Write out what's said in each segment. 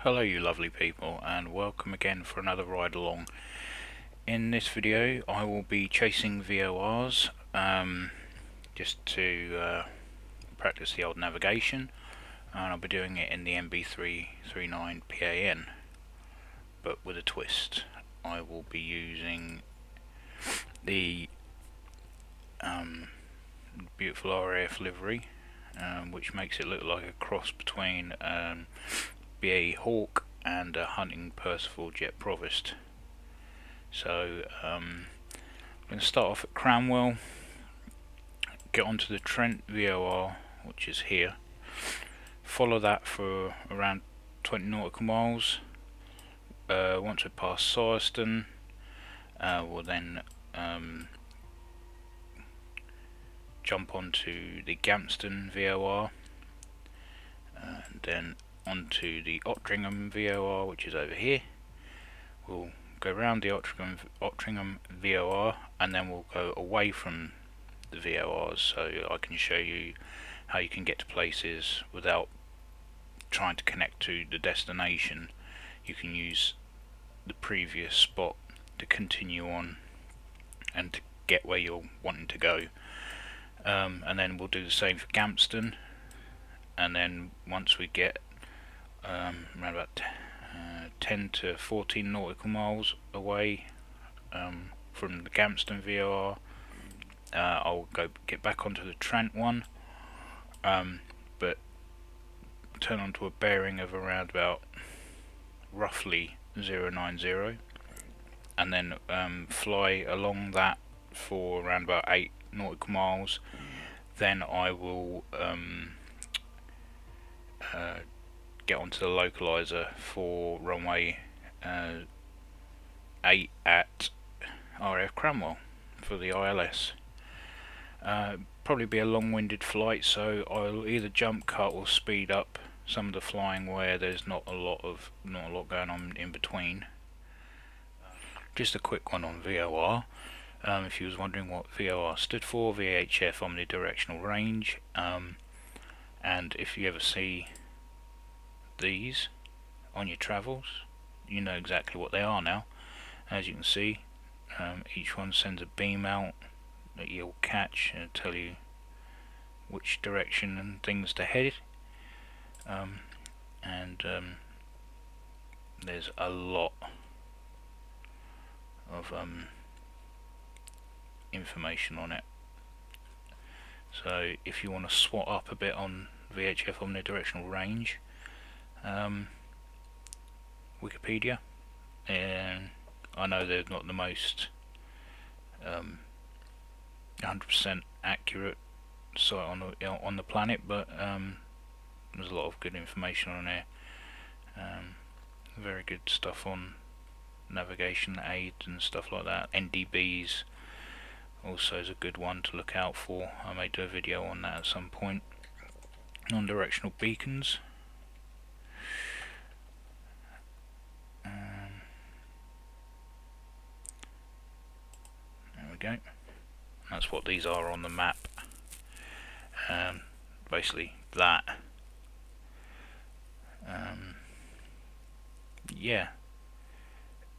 Hello you lovely people, and welcome again for another ride along. In this video I will be chasing VORs just to practice the old navigation, and I'll be doing it in the MB-339PAN, but with a twist. I will be using the beautiful RAF livery, which makes it look like a cross between BAE Hawk and a Hunting Percival Jet Provost. So I'm going to start off at Cranwell, get onto the Trent VOR, which is here, follow that for around 20 nautical miles. Once we pass Syerston, we'll then jump onto the Gamston VOR, and then onto the Ottringham VOR, which is over here. We'll go around the Ottringham VOR, and then we'll go away from the VORs, so I can show you how you can get to places without trying to connect to the destination. You can use the previous spot to continue on and to get where you're wanting to go. And then we'll do the same for Gamston, and then once we get around about 10 to 14 nautical miles away from the Gamston VOR, I'll get back onto the Trent one, but turn onto a bearing of around about roughly 090, and then fly along that for around about 8 nautical miles. Then I will get onto the localizer for runway 8 at RAF Cranwell for the ILS. Probably be a long-winded flight, so I'll either jump cut or speed up some of the flying where there's not a lot going on in between. Just a quick one on VOR. If you was wondering what VOR stood for, VHF Omnidirectional Range, and if you ever see these on your travels, you know exactly what they are now. As you can see, each one sends a beam out that you'll catch and tell you which direction and things to head. There's a lot of information on it. So if you want to swat up a bit on VHF Omnidirectional Range, Wikipedia, and I know they're not the most 100% accurate site on the planet, but there's a lot of good information on there. Very good stuff on navigation aids and stuff like that. NDBs also is a good one to look out for. I may do a video on that at some point. Non-directional beacons. There we go. That's what these are on the map. Basically that. Yeah,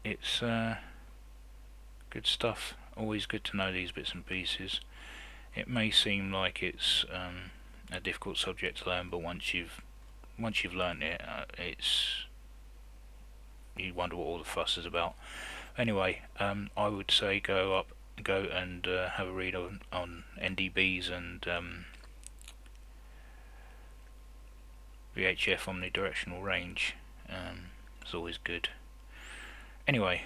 it's good stuff. Always good to know these bits and pieces. It may seem like it's a difficult subject to learn, but once you've learned it, you wonder what all the fuss is about. Anyway, I would say go and have a read on NDBs and VHF Omnidirectional Range. It's always good. Anyway,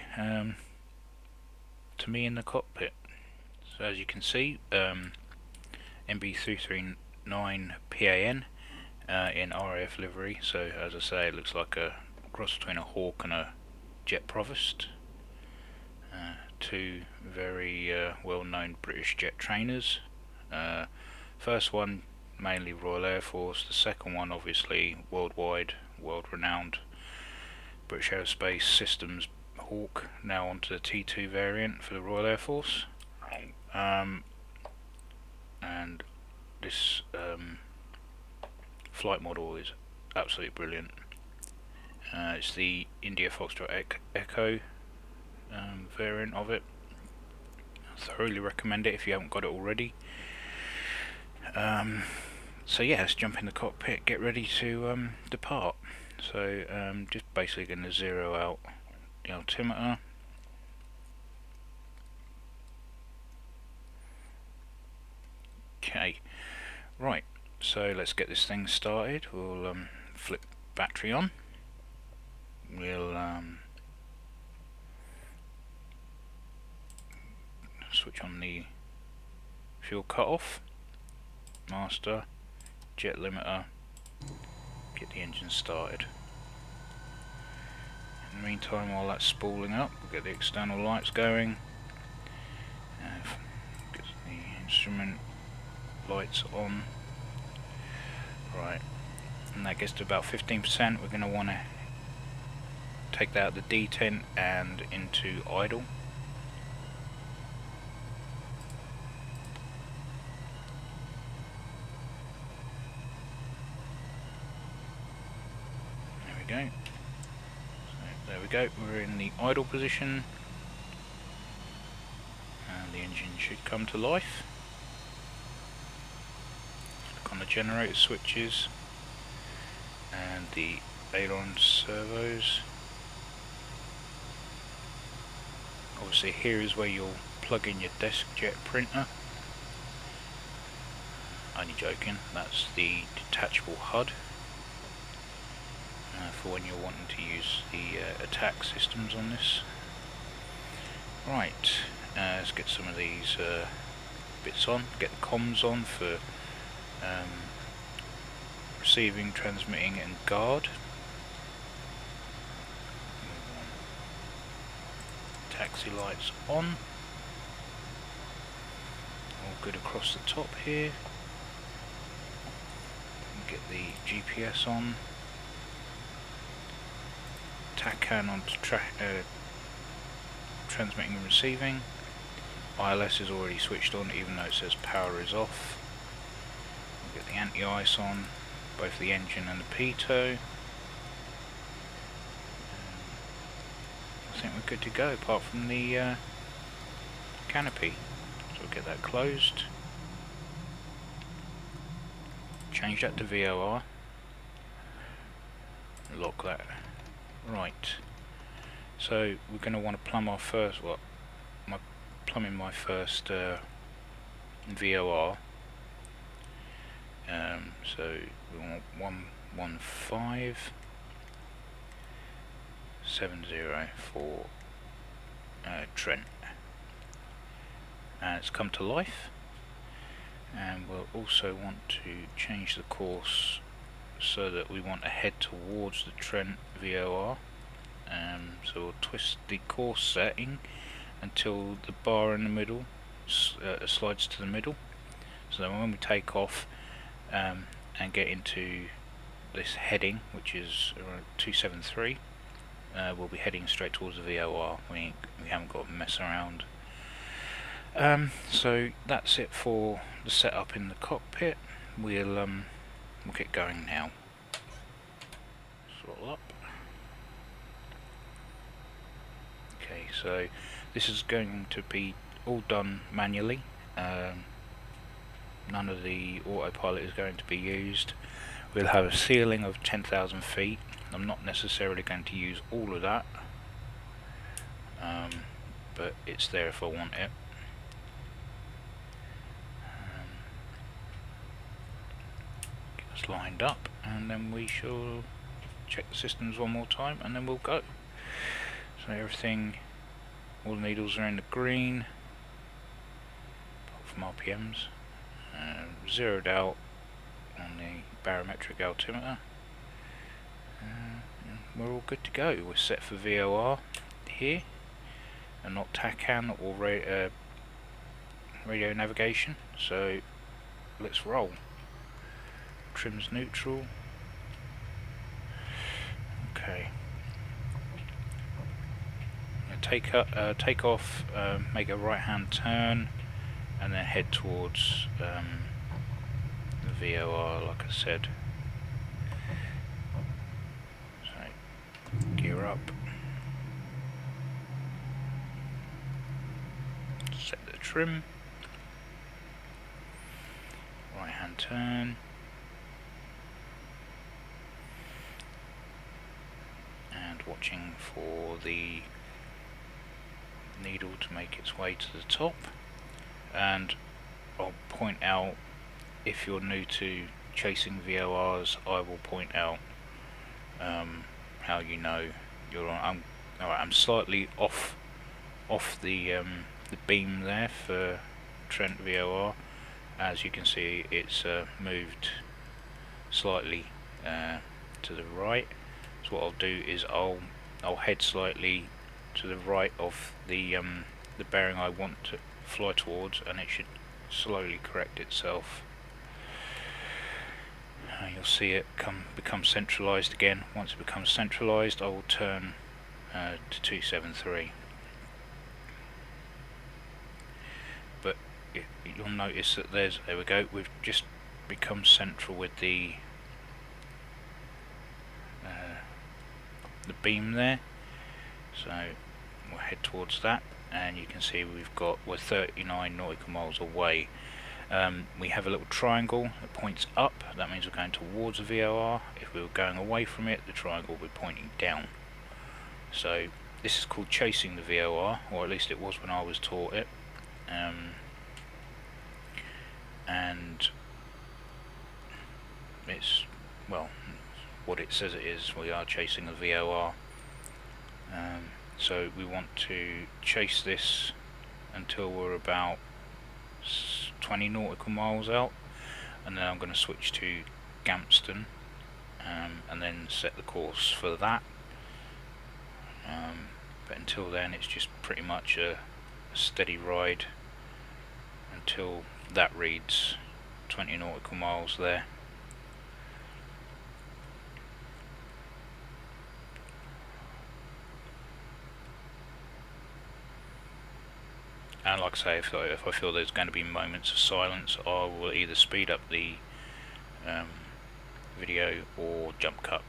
to me in the cockpit. So as you can see, MB-339PAN in RAF livery. So as I say, it looks like a cross between a Hawk and a Jet Provost. Two very well-known British jet trainers. First one mainly Royal Air Force, the second one obviously worldwide, world-renowned British Aerospace Systems Hawk, now onto the T2 variant for the Royal Air Force. And this flight model is absolutely brilliant. It's the IndiaFoxtEcho variant of it. I thoroughly recommend it if you haven't got it already. So yeah, let's jump in the cockpit, get ready to depart. So just basically going to zero out the altimeter. Okay, right, so let's get this thing started. We'll flip battery on. We'll switch on the fuel cutoff, master, jet limiter, get the engine started. In the meantime, while that's spooling up, we'll get the external lights going, get the instrument lights on. Right, and that gets to about 15%. We're going to want to take that out of the detent and into idle. There we go. So there we go, we're in the idle position and the engine should come to life. Click on the generator switches and the aileron servos. Obviously here is where you'll plug in your DeskJet printer. Only joking, that's the detachable HUD for when you're wanting to use the attack systems on this. Right, let's get some of these bits on, get the comms on for receiving, transmitting and guard. Taxi lights on, all good across the top here. Get the GPS on, TACAN on transmitting and receiving. ILS is already switched on even though it says power is off. We'll get the anti-ice on, both the engine and the pitot. I think we're good to go apart from the canopy. So we'll get that closed. Change that to VOR. Lock that. Right. So we're going to want to plumb our first, plumbing my first VOR. So we want 115 704 Trent, and it's come to life. And we'll also want to change the course so that we want to head towards the Trent VOR. So we'll twist the course setting until the bar in the middle slides to the middle, so that when we take off and get into this heading, which is around 273, we'll be heading straight towards the VOR. We haven't got to mess around. So that's it for the setup in the cockpit. We'll get going now. Throttle up. Okay, so this is going to be all done manually. None of the autopilot is going to be used. We'll have a ceiling of 10,000 feet. I'm not necessarily going to use all of that, but it's there if I want it. Get us lined up, and then we shall check the systems one more time, and then we'll go. So everything, all the needles are in the green, apart from RPMs. Zeroed out on the barometric altimeter. We're all good to go. We're set for VOR here, and not TACAN or radio navigation. So let's roll. Trim's neutral. Okay. Take off, make a right hand turn, and then head towards the VOR, like I said. So up, set the trim, right hand turn, and watching for the needle to make its way to the top. And I'll point out, if you're new to chasing VORs, I will point out how you know you're on. I'm slightly off the beam there for Trent VOR. As you can see, it's moved slightly to the right. So what I'll do is I'll head slightly to the right of the bearing I want to fly towards, and it should slowly correct itself. You'll see it become centralized again. Once it becomes centralized, I will turn to 273. But you'll notice that there we go, we've just become central with the beam there. So we'll head towards that, and you can see we're 39 nautical miles away. We have a little triangle that points up. That means we're going towards the VOR. If we were going away from it, the triangle would be pointing down. So this is called chasing the VOR, or at least it was when I was taught it. And it's, well, what it says it is. We are chasing the VOR. So we want to chase this until we're about 20 nautical miles out, and then I'm going to switch to Gamston and then set the course for that. But until then, it's just pretty much a steady ride until that reads 20 nautical miles there. And like I say, if I feel there's going to be moments of silence, I will either speed up the video or jump cut.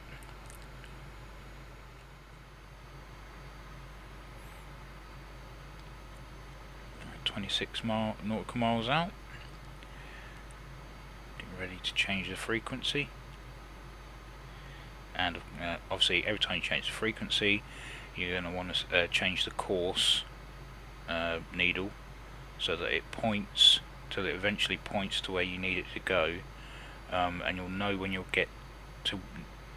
Right, 26 nautical miles out. Getting ready to change the frequency. And obviously, every time you change the frequency, you're going to want to change the course needle, so that it points, till it eventually points to where you need it to go, and you'll know when you'll get to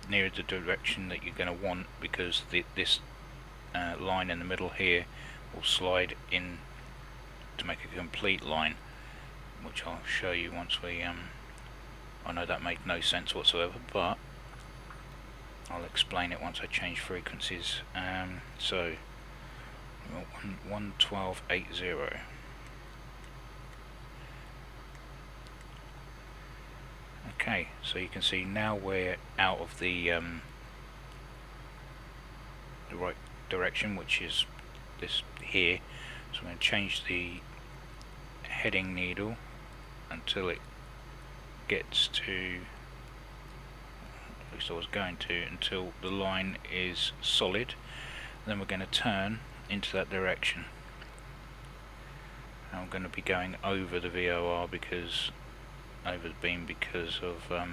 near the direction that you're going to want, because this line in the middle here will slide in to make a complete line, which I'll show you once we I know that made no sense whatsoever, but I'll explain it once I change frequencies. So 112.80. Okay, so you can see now we're out of the right direction, which is this here. So I'm going to change the heading needle until it gets to, at least I was going to, until the line is solid. Then we're going to turn into that direction. I'm going to be going over the VOR over the beam, because of I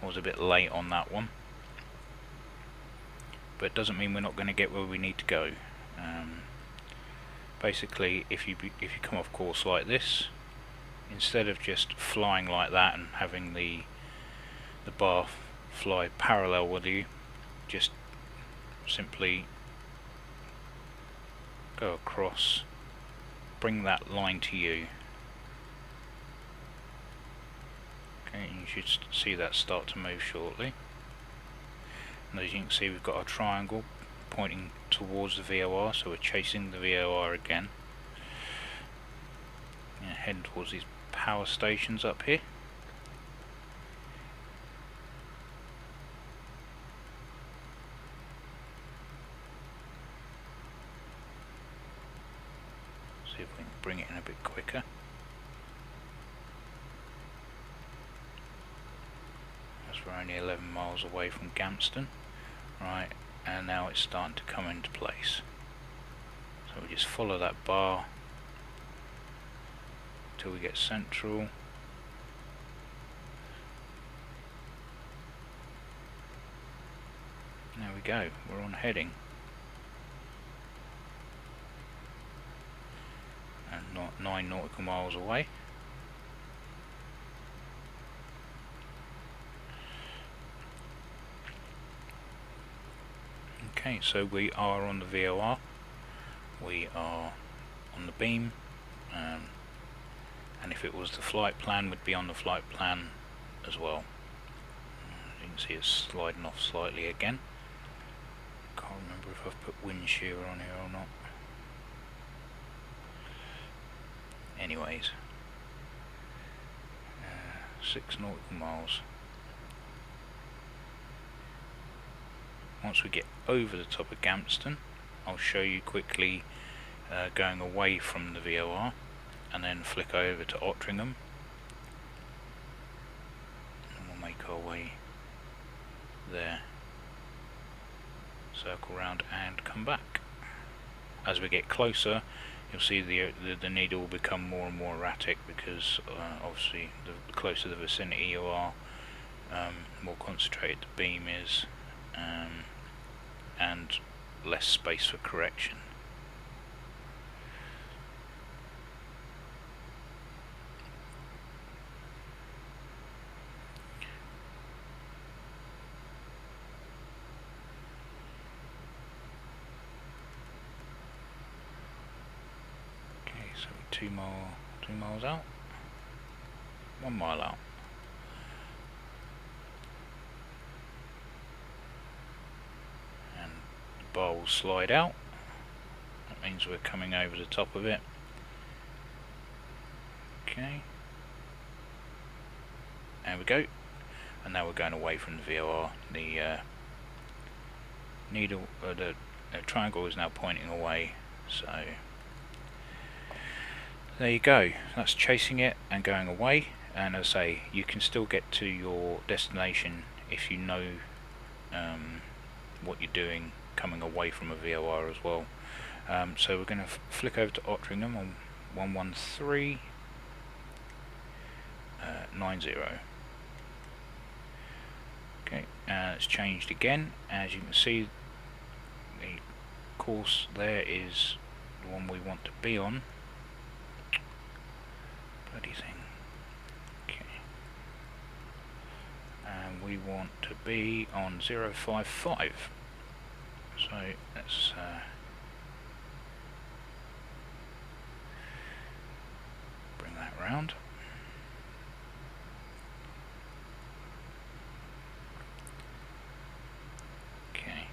was a bit late on that one. But it doesn't mean we're not going to get where we need to go. Basically, if you come off course like this, instead of just flying like that and having the bar fly parallel with you, just simply go across, bring that line to you. Okay, you should see that start to move shortly. And as you can see, we've got our triangle pointing towards the VOR, so we're chasing the VOR again. Heading towards these power stations up here. See if we can bring it in a bit quicker. As we're only 11 miles away from Gamston. Right, and now it's starting to come into place. So we just follow that bar till we get central. There we go, we're on heading. And not 9 nautical miles away. Okay, so we are on the VOR, we are on the beam, and if it was the flight plan, we'd be on the flight plan as well. You can see it's sliding off slightly again. Can't remember if I've put wind shear on here or not. Anyways, 6 nautical miles. Once we get over the top of Gamston, I'll show you quickly going away from the VOR and then flick over to Ottringham, and we'll make our way there, circle round and come back. As we get closer, you'll see the needle will become more and more erratic because obviously the closer the vicinity you are, more concentrated the beam is, and less space for correction. Okay, so 2 miles out, 1 mile out. Bar will slide out. That means we're coming over the top of it. Okay, there we go. And now we're going away from the VOR. The needle, the triangle is now pointing away. So there you go. That's chasing it and going away. And as I say, you can still get to your destination if you know what you're doing coming away from a VOR as well. So we're going to flick over to Ottringham on 11390. Okay, it's changed again. As you can see, the course there is the one we want to be on. Bloody thing. Okay. And we want to be on 055. So let's bring that round. Okay,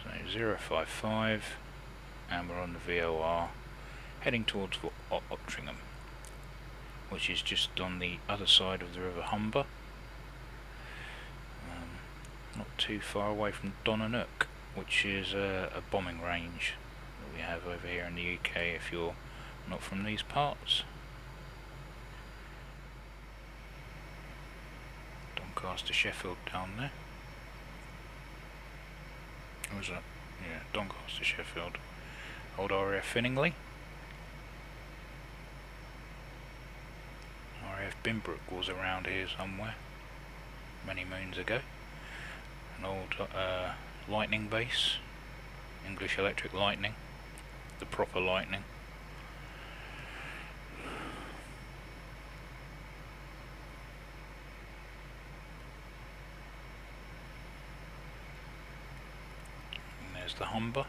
so 055, and we're on the VOR, heading towards Ottringham, which is just on the other side of the River Humber, not too far away from Donanook, which is a bombing range that we have over here in the UK if you're not from these parts. Doncaster, Sheffield down there. Or was that? Yeah, Doncaster, Sheffield. Old RAF Finningley. RAF Binbrook was around here somewhere many moons ago. An old lightning base, English Electric Lightning, the proper lightning. And there's the Humber.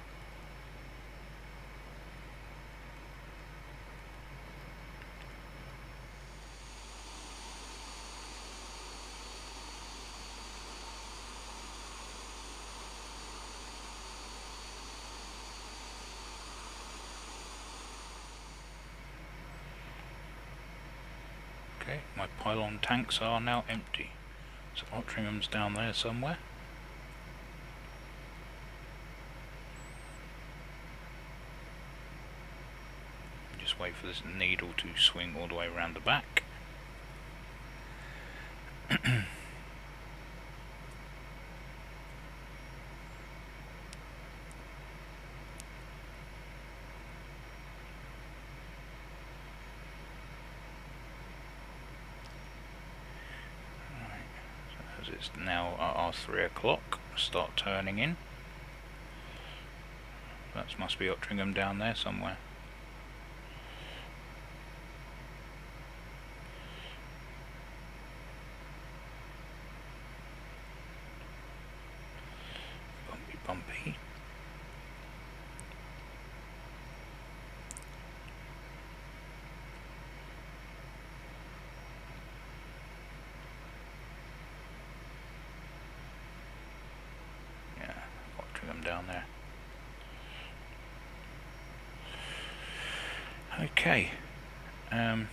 Okay, my pylon tanks are now empty. So Ottringham's down there somewhere. Just wait for this needle to swing all the way around the back. It's now at our 3 o'clock. Start turning in. That must be Ottringham down there somewhere. Bumpy, bumpy. Yeah, Ottringham down there. Okay, and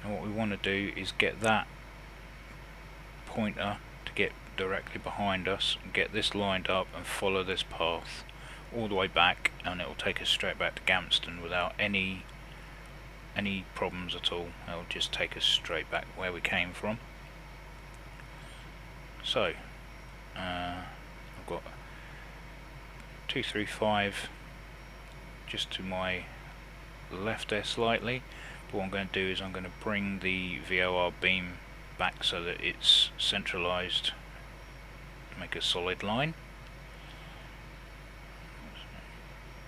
what we want to do is get that pointer to get directly behind us, get this lined up and follow this path all the way back, and it will take us straight back to Gamston without any problems at all. It will just take us straight back where we came from. So I've got 235 just to my left there slightly, but what I'm going to do is I'm going to bring the VOR beam back so that it's centralized to make a solid line.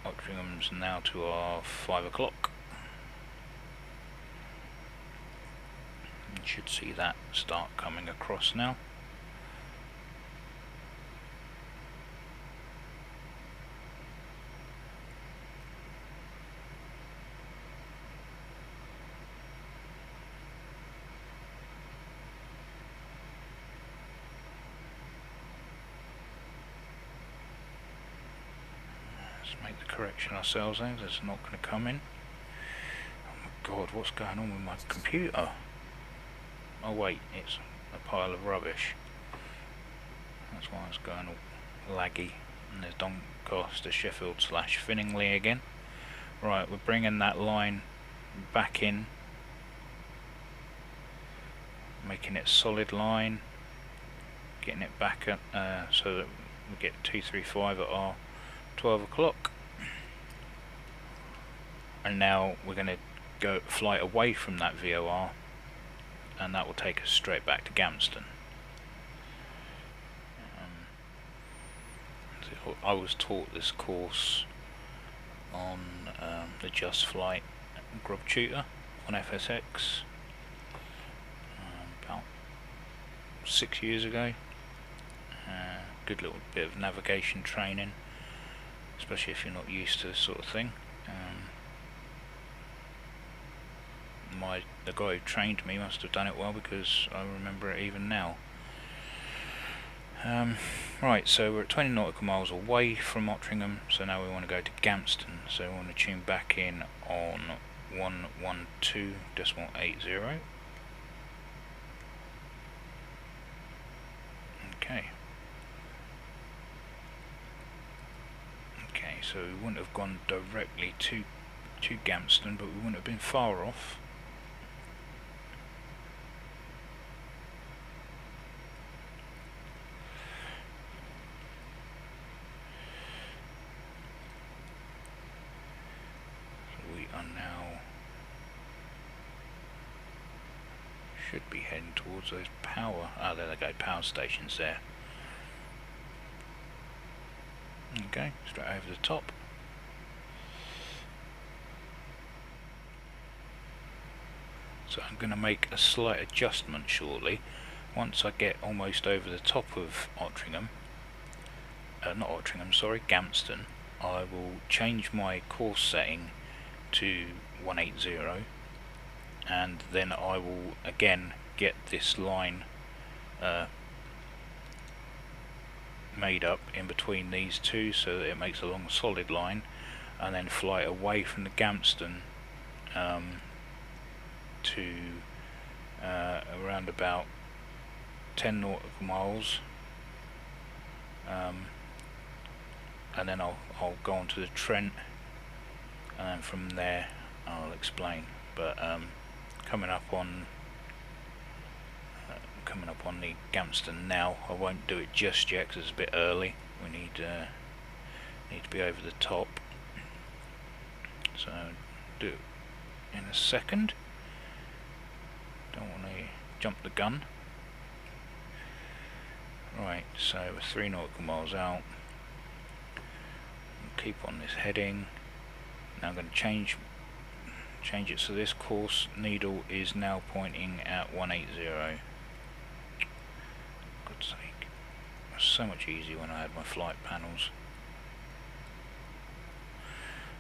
Ottringham's now to our 5 o'clock. You should see that start coming across now. Let's make the correction ourselves then, it's not going to come in. Oh my god, what's going on with my computer? Oh wait, it's a pile of rubbish. That's why it's going all laggy. And there's Doncaster, Sheffield / Finningley again. Right, we're bringing that line back in, making it a solid line, getting it back at, so that we get 235 at our 12 o'clock. And now we're going to go fly away from that VOR, and that will take us straight back to Gamston. So I was taught this course on the Just Flight Grob Tutor on FSX about 6 years ago. Good little bit of navigation training, especially if you're not used to this sort of thing. The guy who trained me must have done it well, because I remember it even now. Right, so we're at 20 nautical miles away from Ottringham, so now we want to go to Gamston, so we want to tune back in on 112.80. Okay. Okay, so we wouldn't have gone directly to Gamston, but we wouldn't have been far off. Should be heading towards those power. There they go, power stations there. Okay, straight over the top. So I'm going to make a slight adjustment shortly. Once I get almost over the top of Ottringham, not Ottringham, sorry, Gamston, I will change my course setting to 180. And then I will again get this line made up in between these two so that it makes a long solid line, and then fly away from the Gamston to around about 10 nautical miles, and then I'll go on to the Trent, and then from there I'll explain. But coming up on the Gamston now, I won't do it just yet because it's a bit early. We need to be over the top, so I'll do it in a second. Don't want to jump the gun. Right, so we're 3 nautical miles out. We'll keep on this heading. Now I'm going to change it so this course needle is now pointing at 180. God's sake, it was so much easier when I had my flight panels.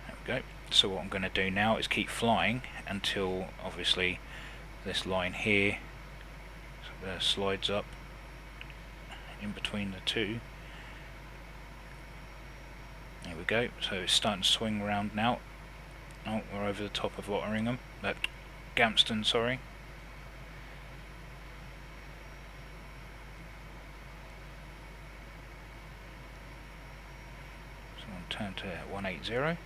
There we go. So what I'm going to do now is keep flying until obviously this line here slides up in between the two. There we go. So it's starting to swing around now. Oh, we're over the top of Otteringham. Gamston, sorry. So I'm going to turn to 180.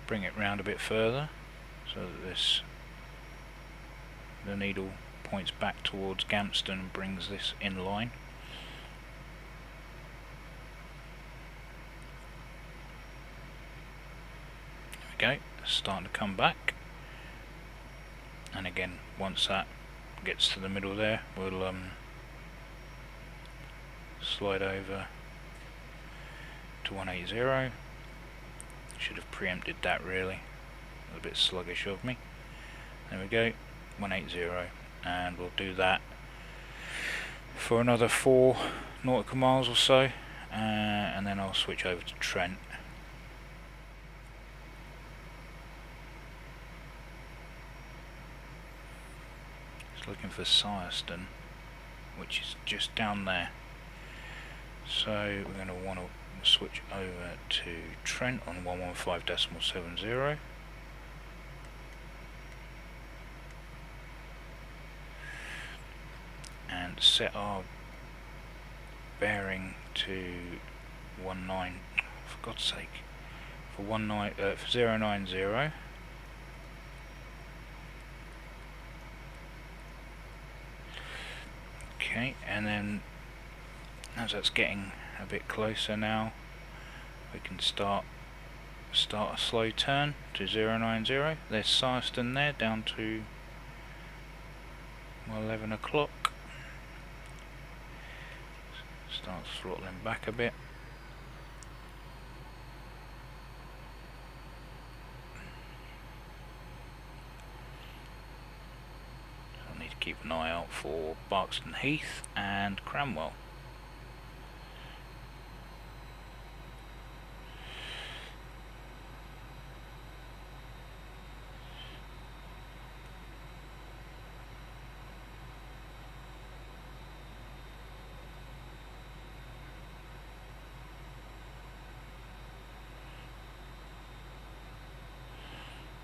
Bring it round a bit further so that the needle points back towards Gamston and brings this in line. There we go, it's starting to come back, and again once that gets to the middle there we'll slide over to 180. Should have preempted that really, it was a bit sluggish of me. There we go, 180, and we'll do that for another 4 nautical miles or so, and then I'll switch over to Trent. Just looking for Syerston, which is just down there. So we're going to want to switch over to Trent on 115.70. And set our bearing to 19, for God's sake, for 090. Okay, and then as that's getting a bit closer now, we can start a slow turn to 090. There's Syerston there down to 11 o'clock. Start throttling back a bit. So I need to keep an eye out for Barkston Heath and Cranwell.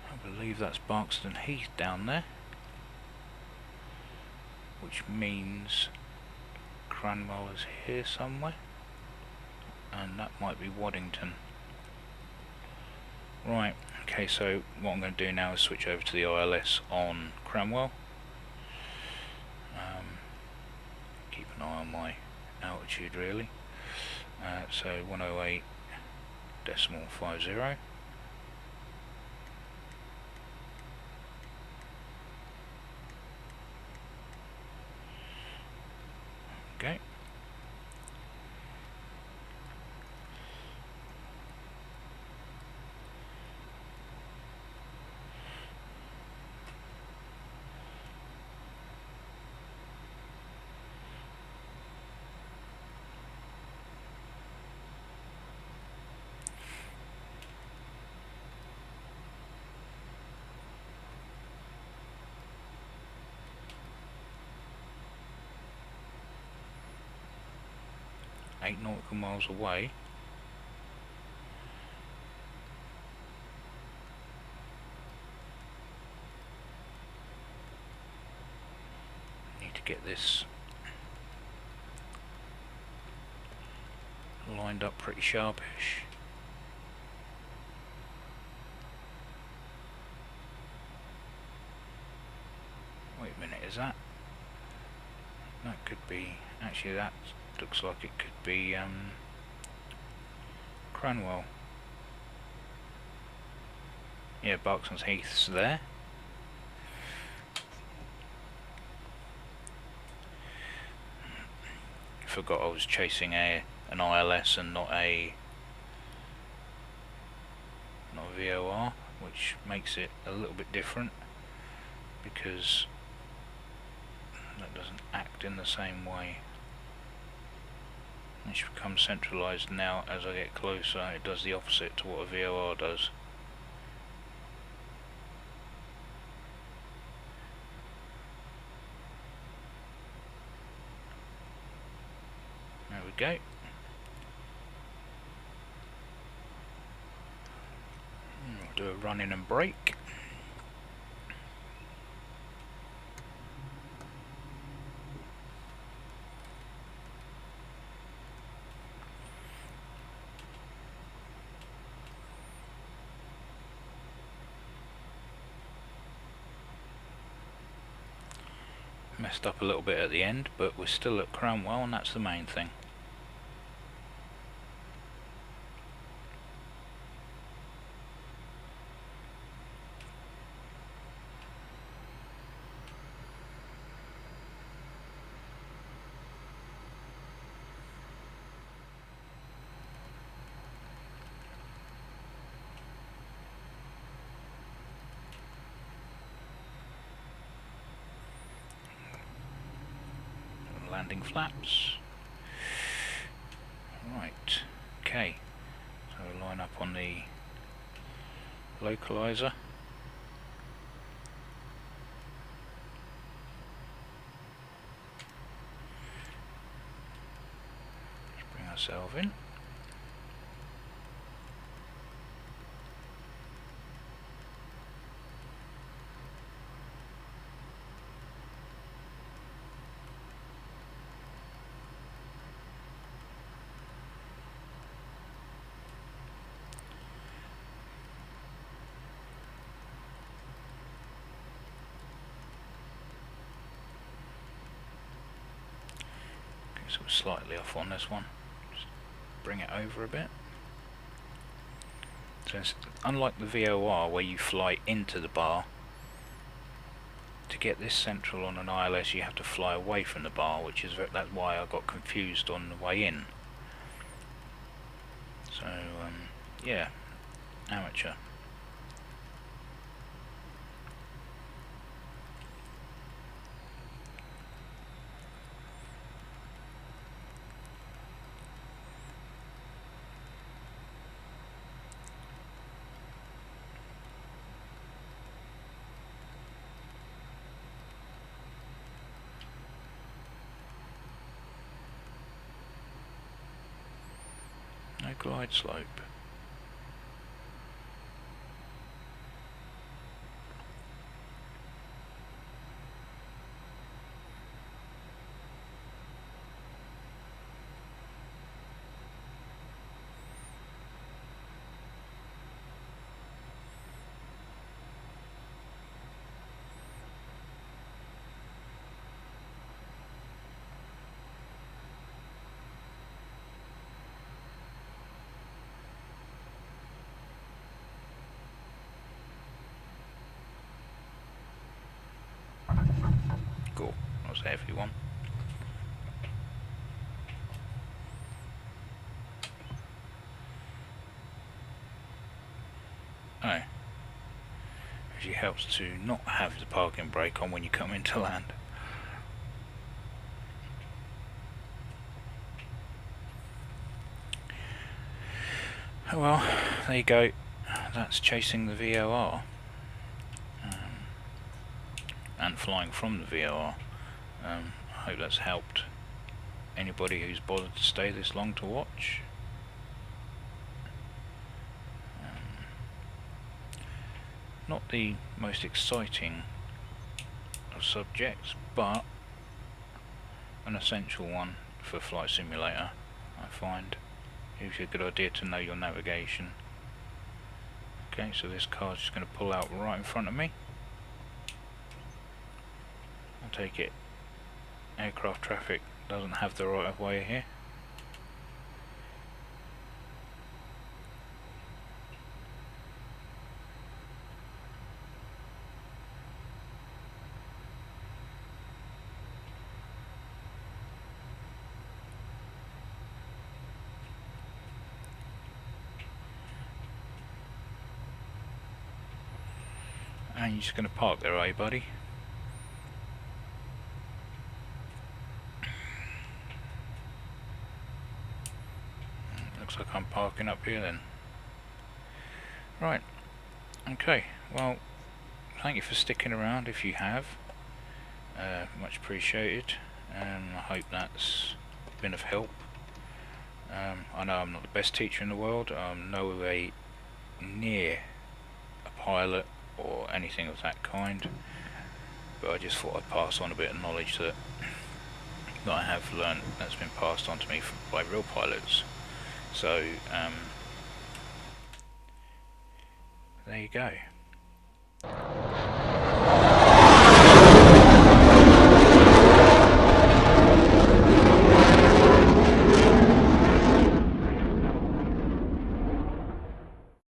I believe that's Barkston Heath down there, which means Cranwell is here somewhere, and that might be Waddington. Right, okay, so what I'm going to do now is switch over to the ILS on Cranwell. Keep an eye on my altitude really. So 108.50. Okay. Eight nautical miles away. Need to get this lined up pretty sharpish. Wait a minute, is that could be, actually that looks like it could be Cranwell. Yeah, Barkson's Heath's there. Forgot I was chasing an ILS and not a VOR, which makes it a little bit different because that doesn't act in the same way. It should become centralised now. As I get closer, it does the opposite to what a VOR does. There we go. We'll do a run in and brake. Messed up a little bit at the end, but we're still at Cranwell, and that's the main thing. Landing flaps. Right, okay, so we'll line up on the localizer. Let's bring ourselves in. So we're slightly off on this one. Just bring it over a bit. So it's unlike the VOR where you fly into the bar, to get this central on an ILS you have to fly away from the bar, which is that's why I got confused on the way in. So yeah, amateur. No glide slope. Cool, that was a heavy one. Oh, actually helps to not have the parking brake on when you come into land. Oh well, there you go. That's chasing the VOR. And flying from the VOR. I hope that's helped anybody who's bothered to stay this long to watch. Not the most exciting of subjects, but an essential one for Flight Simulator, I find. Gives you a good idea to know your navigation. Okay, so this car's just going to pull out right in front of me. I take it aircraft traffic doesn't have the right of way here. And you're just going to park there, are you, buddy? Looks like I'm parking up here then. Right, okay, well, thank you for sticking around if you have. Much appreciated, and I hope that's been of help. I know I'm not the best teacher in the world, I'm no way near a pilot or anything of that kind, but I just thought I'd pass on a bit of knowledge that I have learned, that's been passed on to me by real pilots. So there you go.